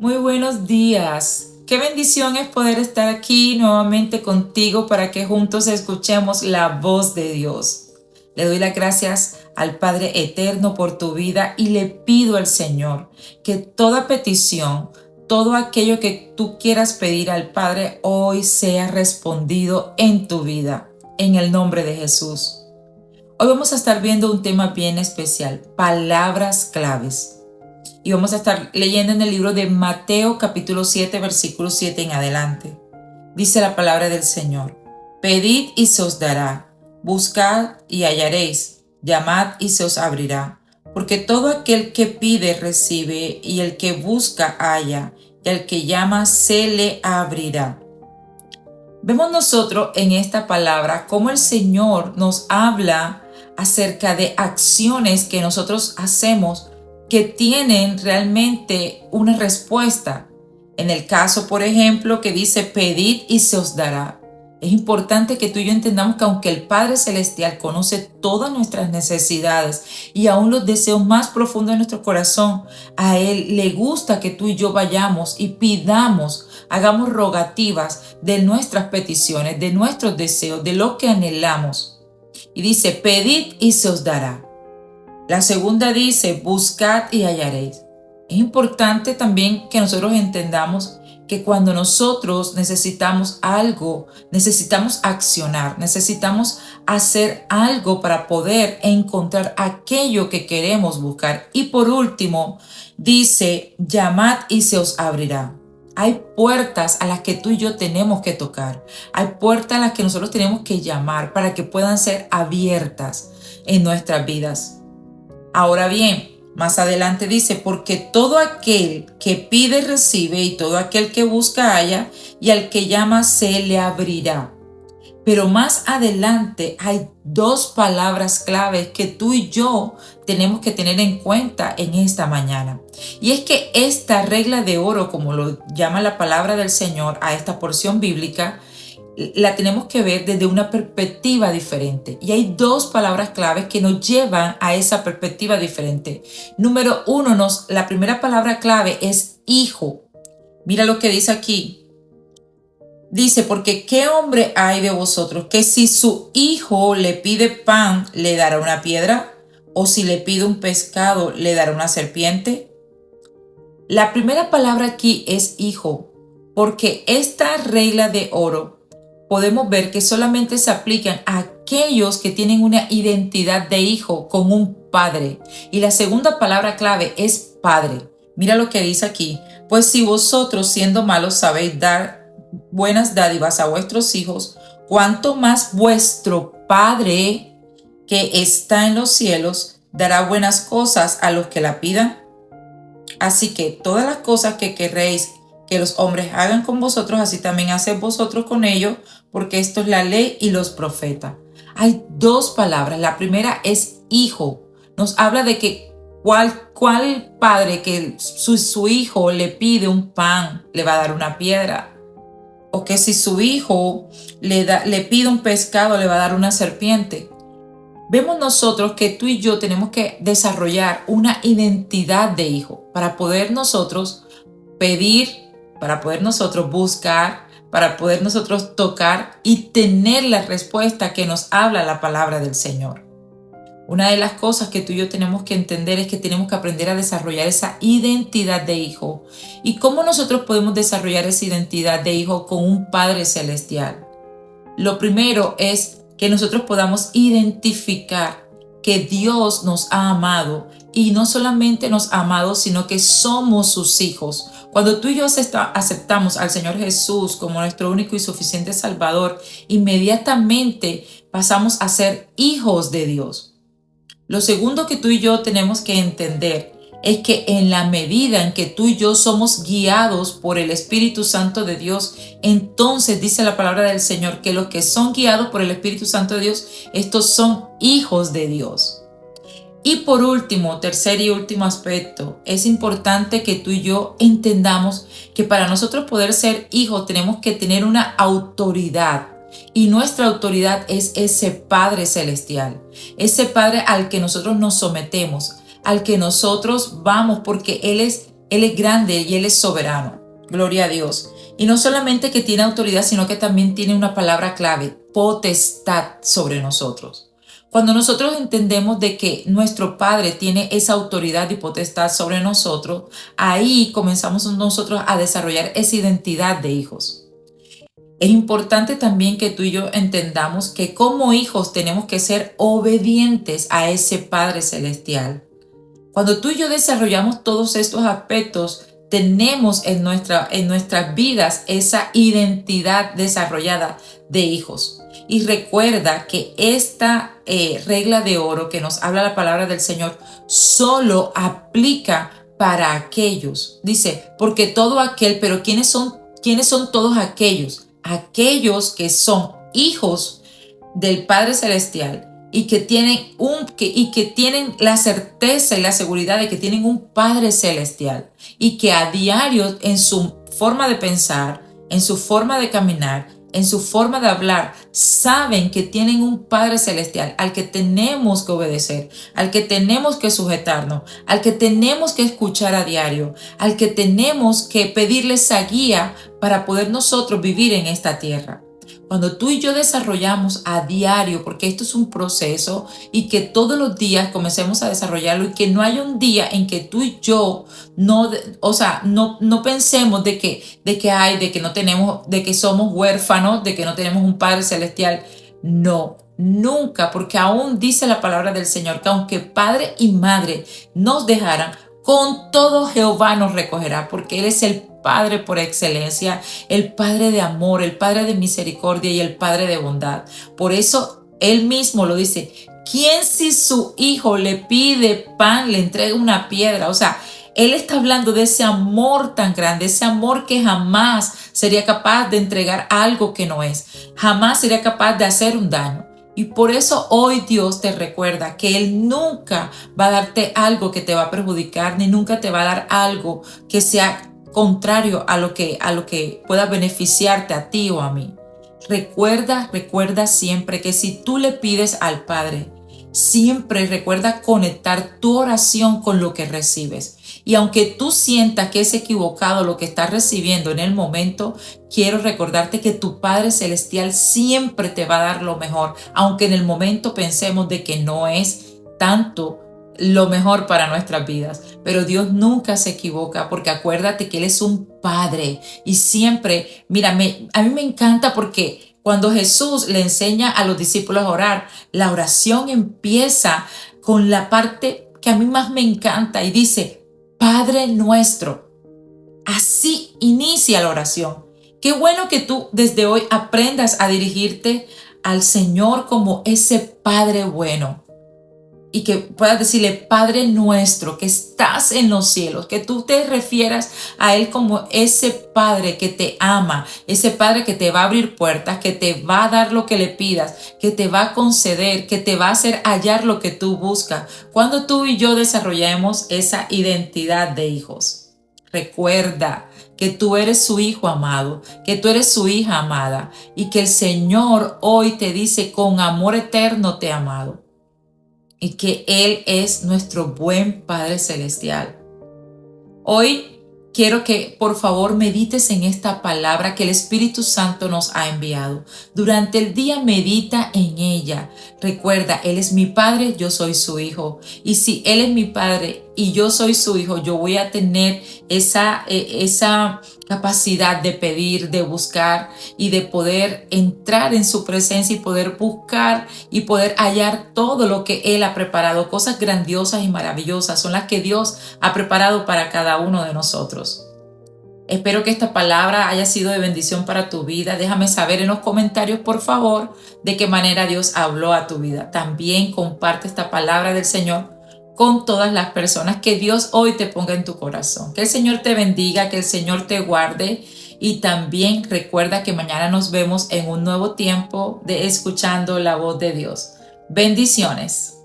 Muy buenos días. Qué bendición es poder estar aquí nuevamente contigo para que juntos escuchemos la voz de Dios. Le doy las gracias al Padre Eterno por tu vida y le pido al Señor que toda petición, todo aquello que tú quieras pedir al Padre hoy sea respondido en tu vida, en el nombre de Jesús. Hoy vamos a estar viendo un tema bien especial, palabras claves. Y vamos a estar leyendo en el libro de Mateo capítulo 7, versículo 7 en adelante. Dice la palabra del Señor: Pedid y se os dará, buscad y hallaréis, llamad y se os abrirá. Porque todo aquel que pide recibe, y el que busca halla, y al que llama se le abrirá. Vemos nosotros en esta palabra cómo el Señor nos habla acerca de acciones que nosotros hacemos que tienen realmente una respuesta. En el caso, por ejemplo, que dice pedid y se os dará. Es importante que tú y yo entendamos que aunque el Padre Celestial conoce todas nuestras necesidades y aún los deseos más profundos de nuestro corazón, a Él le gusta que tú y yo vayamos y pidamos, hagamos rogativas de nuestras peticiones, de nuestros deseos, de lo que anhelamos. Y dice, pedid y se os dará. La segunda dice, buscad y hallaréis. Es importante también que nosotros entendamos que cuando nosotros necesitamos algo, necesitamos accionar, necesitamos hacer algo para poder encontrar aquello que queremos buscar. Y por último, dice, llamad y se os abrirá. Hay puertas a las que tú y yo tenemos que tocar. Hay puertas a las que nosotros tenemos que llamar para que puedan ser abiertas en nuestras vidas. Ahora bien, más adelante dice, porque todo aquel que pide recibe y todo aquel que busca halla y al que llama se le abrirá. Pero más adelante hay dos palabras claves que tú y yo tenemos que tener en cuenta en esta mañana. Y es que esta regla de oro, como lo llama la palabra del Señor a esta porción bíblica, la tenemos que ver desde una perspectiva diferente. Y hay dos palabras claves que nos llevan a esa perspectiva diferente. Número uno, la primera palabra clave es hijo. Mira lo que dice aquí. Dice, porque ¿qué hombre hay de vosotros que si su hijo le pide pan, le dará una piedra? ¿O si le pide un pescado, le dará una serpiente? La primera palabra aquí es hijo, porque esta regla de oro podemos ver que solamente se aplican a aquellos que tienen una identidad de hijo con un padre. Y la segunda palabra clave es padre. Mira lo que dice aquí. Pues si vosotros siendo malos sabéis dar buenas dádivas a vuestros hijos, ¿cuánto más vuestro Padre que está en los cielos dará buenas cosas a los que la pidan? Así que todas las cosas que querréis que los hombres hagan con vosotros, así también haced vosotros con ellos, porque esto es la ley y los profetas. Hay dos palabras. La primera es hijo. Nos habla de que cuál padre que su hijo le pide un pan, le va a dar una piedra. O que si su hijo le pide un pescado, le va a dar una serpiente. Vemos nosotros que tú y yo tenemos que desarrollar una identidad de hijo para poder nosotros pedir, para poder nosotros buscar, para poder nosotros tocar y tener la respuesta que nos habla la palabra del Señor. Una de las cosas que tú y yo tenemos que entender es que tenemos que aprender a desarrollar esa identidad de hijo. ¿Y cómo nosotros podemos desarrollar esa identidad de hijo con un Padre Celestial? Lo primero es que nosotros podamos identificar que Dios nos ha amado y no solamente nos ha amado, sino que somos sus hijos. Cuando tú y yo aceptamos al Señor Jesús como nuestro único y suficiente Salvador, inmediatamente pasamos a ser hijos de Dios. Lo segundo que tú y yo tenemos que entender es que en la medida en que tú y yo somos guiados por el Espíritu Santo de Dios, entonces dice la palabra del Señor que los que son guiados por el Espíritu Santo de Dios, estos son hijos de Dios. Y por último, tercer y último aspecto, es importante que tú y yo entendamos que para nosotros poder ser hijos tenemos que tener una autoridad. Y nuestra autoridad es ese Padre Celestial, ese Padre al que nosotros nos sometemos, al que nosotros vamos porque Él es Él es grande y Él es soberano. Gloria a Dios. Y no solamente que tiene autoridad, sino que también tiene una palabra clave: potestad sobre nosotros. Cuando nosotros entendemos de que nuestro Padre tiene esa autoridad y potestad sobre nosotros, ahí comenzamos nosotros a desarrollar esa identidad de hijos. Es importante también que tú y yo entendamos que como hijos tenemos que ser obedientes a ese Padre Celestial. Cuando tú y yo desarrollamos todos estos aspectos, tenemos en nuestras vidas esa identidad desarrollada de hijos. Y recuerda que esta regla de oro que nos habla la palabra del Señor solo aplica para aquellos. Dice, porque todo aquel, pero ¿quiénes son todos aquellos? Aquellos que son hijos del Padre Celestial y que tienen la certeza y la seguridad de que tienen un Padre Celestial y que a diario en su forma de pensar, en su forma de caminar, en su forma de hablar, saben que tienen un Padre Celestial al que tenemos que obedecer, al que tenemos que sujetarnos, al que tenemos que escuchar a diario, al que tenemos que pedirle esa guía para poder nosotros vivir en esta tierra. Cuando tú y yo desarrollamos a diario, porque esto es un proceso y que todos los días comencemos a desarrollarlo y que no haya un día en que tú y yo no pensemos de que no tenemos, de que somos huérfanos, de que no tenemos un Padre Celestial. No, nunca, porque aún dice la palabra del Señor que aunque padre y madre nos dejaran, con todo Jehová nos recogerá, porque Él es el Padre por excelencia, el Padre de amor, el Padre de misericordia y el Padre de bondad. Por eso Él mismo lo dice: ¿quién si su hijo le pide pan le entrega una piedra? O sea, Él está hablando de ese amor tan grande, ese amor que jamás sería capaz de entregar algo que no es, jamás sería capaz de hacer un daño. Y por eso hoy Dios te recuerda que Él nunca va a darte algo que te va a perjudicar, ni nunca te va a dar algo que sea contrario a lo que pueda beneficiarte a ti o a mí. Recuerda siempre que si tú le pides al Padre, siempre recuerda conectar tu oración con lo que recibes. Y aunque tú sientas que es equivocado lo que estás recibiendo en el momento, quiero recordarte que tu Padre Celestial siempre te va a dar lo mejor, aunque en el momento pensemos de que no es tanto lo mejor para nuestras vidas. Pero Dios nunca se equivoca, porque acuérdate que Él es un Padre. Y siempre, mira, a mí me encanta porque cuando Jesús le enseña a los discípulos a orar, la oración empieza con la parte que a mí más me encanta y dice: Padre nuestro. Así inicia la oración. Qué bueno que tú desde hoy aprendas a dirigirte al Señor como ese Padre bueno. Y que puedas decirle: Padre nuestro que estás en los cielos, que tú te refieras a Él como ese Padre que te ama, ese Padre que te va a abrir puertas, que te va a dar lo que le pidas, que te va a conceder, que te va a hacer hallar lo que tú buscas. Cuando tú y yo desarrollemos esa identidad de hijos, recuerda que tú eres su hijo amado, que tú eres su hija amada y que el Señor hoy te dice: con amor eterno te he amado. Y que Él es nuestro buen Padre Celestial. Hoy quiero que por favor medites en esta palabra que el Espíritu Santo nos ha enviado. Durante el día medita en ella. Recuerda, Él es mi Padre, yo soy su hijo. Y si Él es mi Padre y yo soy su hijo, yo voy a tener esa capacidad de pedir, de buscar y de poder entrar en su presencia y poder buscar y poder hallar todo lo que Él ha preparado. Cosas grandiosas y maravillosas son las que Dios ha preparado para cada uno de nosotros. Espero que esta palabra haya sido de bendición para tu vida. Déjame saber en los comentarios, por favor, de qué manera Dios habló a tu vida. También comparte esta palabra del Señor con todas las personas que Dios hoy te ponga en tu corazón. Que el Señor te bendiga, que el Señor te guarde y también recuerda que mañana nos vemos en un nuevo tiempo de escuchando la voz de Dios. Bendiciones.